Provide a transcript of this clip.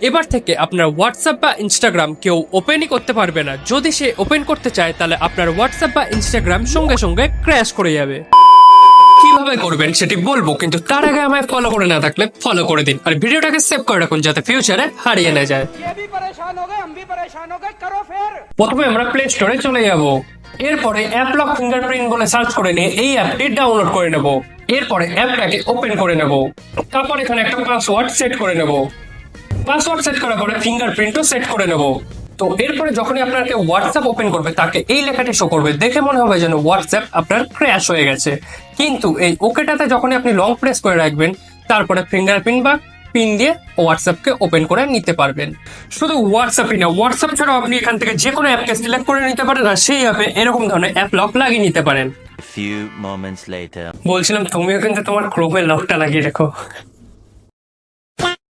এবার থেকে আপনার হোয়াটসঅ্যাপ বা ইনস্টাগ্রাম কেউ ওপেনই করতে পারবে না। যদি সে ওপেন করতে চায় তাহলে আপনার হোয়াটসঅ্যাপ বা ইনস্টাগ্রাম সঙ্গে সঙ্গে ক্র্যাশ করে যাবে। কিভাবে করবেন সেটি বলবো, কিন্তু তার আগে আমায় ফলো করে না থাকলে ফলো করে দিন, আর ভিডিওটাকে সেভ করে রাখুন যাতে ফিউচারে হারিয়ে না যায়। প্রথমে আমরা প্লে স্টোরে চলে যাব। এরপরে অ্যাপ লক ফিঙ্গারপ্রিন্ট বলে সার্চ করে নিয়ে এই অ্যাপটি ডাউনলোড করে নেব। এরপরে অ্যাপটাকে ওপেন করে নেব। তারপর এখানে একটা পাসওয়ার্ড সেট করে নেব। পাসওয়ার্ড সেট করার পরে ফিঙ্গারপ্রিন্টও সেট করে নেব। তো এরপরে যখনই আপনাকে হোয়াটসঅ্যাপ ওপেন করবে তাকে এই লেখাটি শো করবে। দেখে মনে হবে যেন হোয়াটসঅ্যাপ আপনার ক্র্যাশ হয়ে গেছে, কিন্তু এই ওকেটাতে যখনই আপনি লং প্রেস করে রাখবেন তারপরে ফিঙ্গারপ্রিন্ট বা পিন দিয়ে হোয়াটসঅ্যাপকে ওপেন করে নিতে পারবেন। শুধু হোয়াটসঅ্যাপই না, হোয়াটসঅ্যাপ ছাড়াও আপনি এখান থেকে যে কোনো অ্যাপকে সিলেক্ট করে নিতে পারেন, আর সেই অ্যাপে এরকম ধরনের অ্যাপ লক লাগিয়ে নিতে পারেন। Few moments later. বলছিলাম তুমিও কিন্তু তোমার ক্রোমে লকটা লাগিয়ে রেখো।